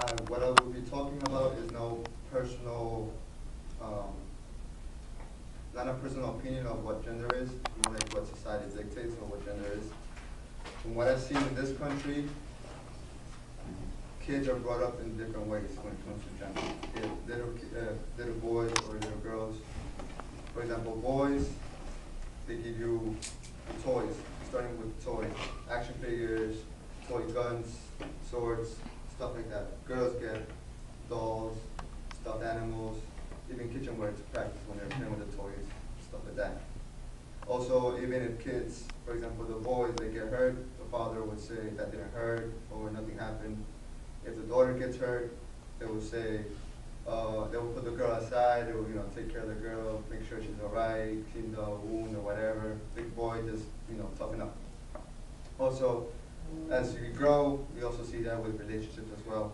What I will be talking about is no personal, um, not a personal opinion of what gender is, more like what society dictates or what gender is. From what I've seen in this country, kids are brought up in different ways when it comes to gender. Little boys or little girls. For example, boys, they give you toys, starting with toys, action figures, toy guns, swords, stuff like that. Girls get dolls, stuffed animals, even kitchenware to practice when they're playing with the toys, stuff like that. Also, even if kids, for example, the boys, they get hurt, the father would say that didn't hurt or nothing happened. If the daughter gets hurt, they will say, they will put the girl aside, they will, take care of the girl, make sure she's all right, clean the wound or whatever. Big boy, just, toughen up. Also, as you grow, we also see that with relationships as well.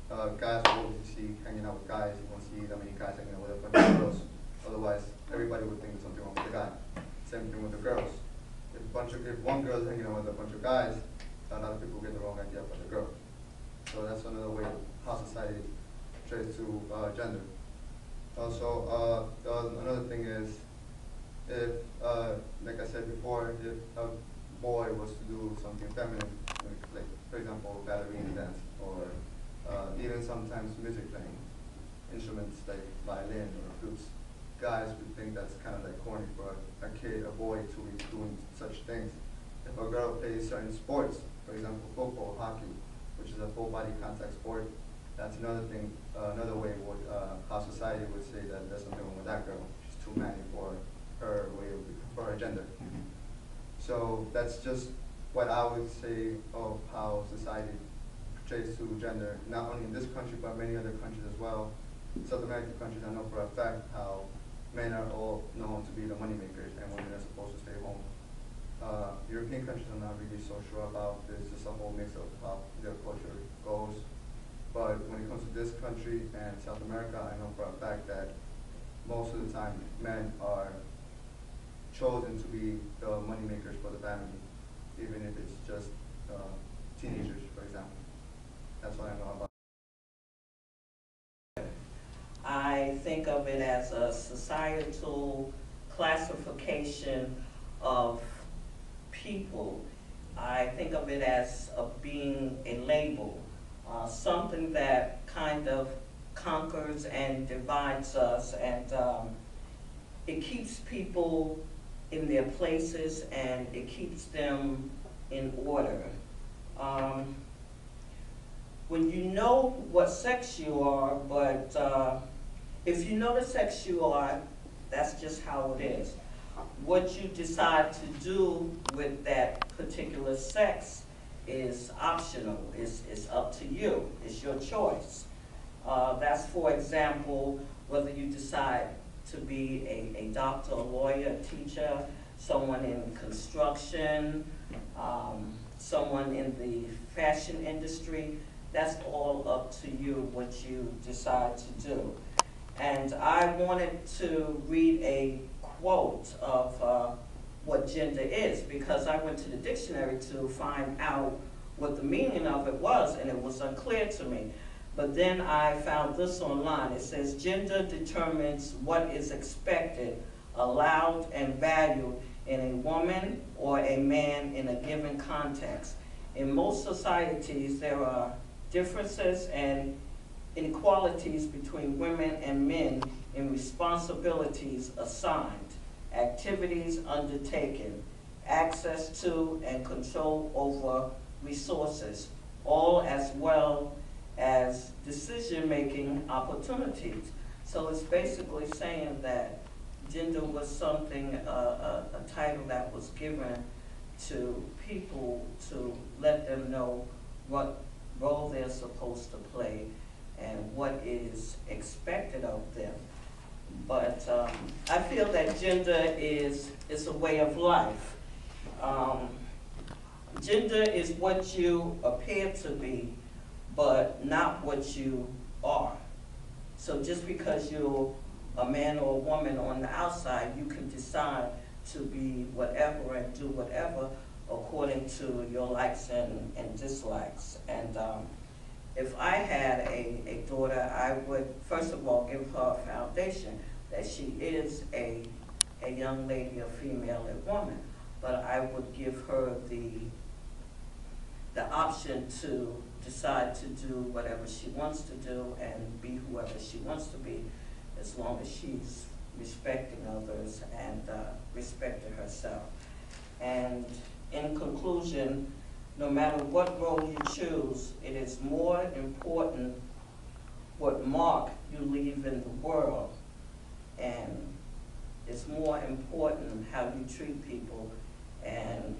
Guys will always see hanging out with guys. You won't see that many guys hanging out with a bunch of girls. Otherwise, everybody would think there's something wrong with the guy. Same thing with the girls. If one girl is hanging out with a bunch of guys, a lot of people get the wrong idea about the girl. So that's another way how society traces to gender. Also, another thing is, if, like I said before, if a boy was to do something feminine, like for example, ballerina dance, or even sometimes music playing, instruments like violin or flutes, guys would think that's kind of like corny for a kid, a boy, to be doing such things. If a girl plays certain sports, for example, football, hockey, which is a full body contact sport, that's another thing, another way would, how society would say that there's something wrong with that girl. She's too manly for her way of, for her gender. So that's just what I would say of how society portrays to gender, not only in this country, but many other countries as well. South American countries, I know for a fact how men are all known to be the moneymakers and women are supposed to stay home. European countries I'm not really so sure about. There's just a whole mix of how their culture goes. But when it comes to this country and South America, I know for a fact that most of the time men are chosen to be the moneymakers for the family, even if it's just teenagers, for example. That's what I know about. I think of it as a societal classification of people. I think of it as being a label, something that kind of conquers and divides us, and it keeps people in their places and it keeps them in order. When you know what sex you are, but if you know the sex you are, that's just how it is. What you decide to do with that particular sex is optional. It's up to you. It's your choice. That's, for example, whether you decide to be a doctor, a lawyer, a teacher, someone in construction, someone in the fashion industry. That's all up to you, what you decide to do. And I wanted to read a quote of what gender is, because I went to the dictionary to find out what the meaning of it was, and it was unclear to me. But then I found this online. It says, gender determines what is expected, allowed, and valued in a woman or a man in a given context. In most societies, there are differences and inequalities between women and men in responsibilities assigned, activities undertaken, access to and control over resources, all as well as decision-making opportunities. So it's basically saying that gender was something, a title that was given to people to let them know what role they're supposed to play and what is expected of them. But I feel that gender is a way of life. Gender is what you appear to be, but not what you are. So just because you're a man or a woman on the outside, you can decide to be whatever and do whatever according to your likes and dislikes. And if I had a daughter, I would, first of all, give her a foundation that she is a young lady, a female, a woman. But I would give her the option to decide to do whatever she wants to do and be whoever she wants to be, as long as she's respecting others and respecting herself. And in conclusion, no matter what role you choose, it is more important what mark you leave in the world, and it's more important how you treat people, and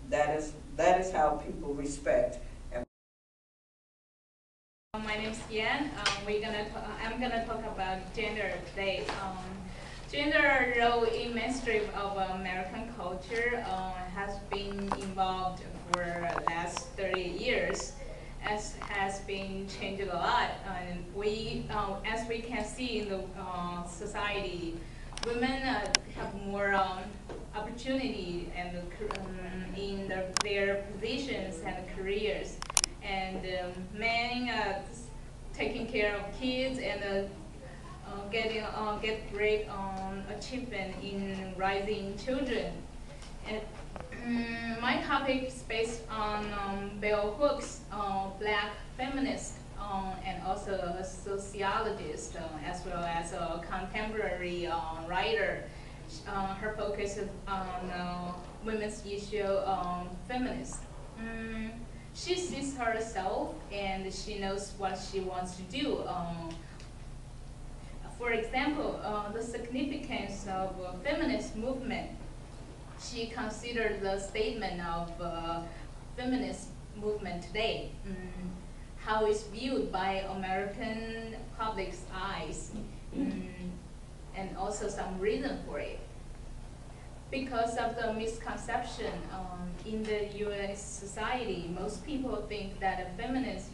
that is how people respect. My name is Yan. I'm gonna talk about gender today. Gender role in mainstream of American culture has been involved for the last 30 years. As has been changed a lot, and as we can see in the society, women have more opportunity and in their positions and careers, and men taking care of kids and get great achievement in raising children. And my topic is based on bell hooks, black feminist, and also a sociologist, as well as a contemporary writer. Her focus is on women's issue, feminist. She sees herself and she knows what she wants to do. For example, the significance of feminist movement. She considered the statement of feminist movement today, how it's viewed by American public's eyes, and also some reason for it. Because of the misconception in the U.S. society, most people think that a feminist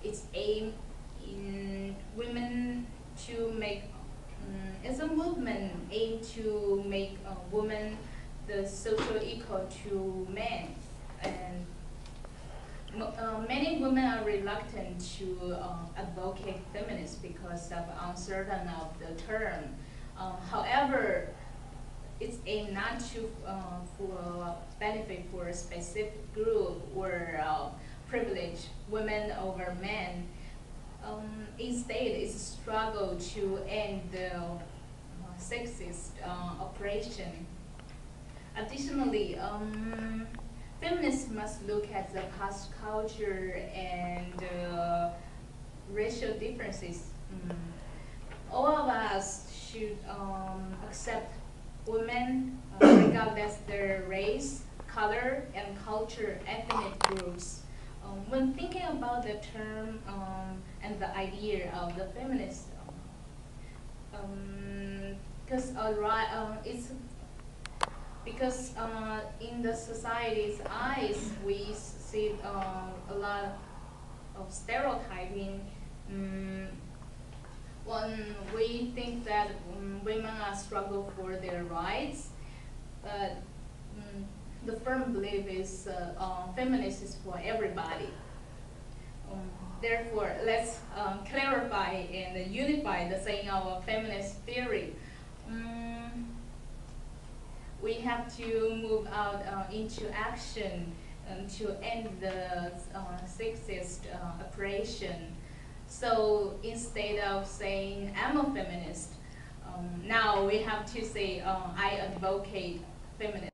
is aimed in women to make. It's a movement aimed to make women the social equal to men, and many women are reluctant to advocate feminist because of uncertain of the term. However, it's aimed not to for benefit for a specific group or privilege women over men. Instead, it's a struggle to end the sexist oppression. Additionally, feminists must look at the past culture and racial differences. All of us should accept women regardless their race, color, and culture, ethnic groups. When thinking about the term and the idea of the feminist, because in the society's eyes we see a lot of stereotyping. When we think that women are struggle for their rights, but the firm belief is feminist is for everybody. Therefore, let's clarify and unify the saying of feminist theory. We have to move out into action to end the sexist oppression. So instead of saying I'm a feminist, now we have to say I advocate feminism.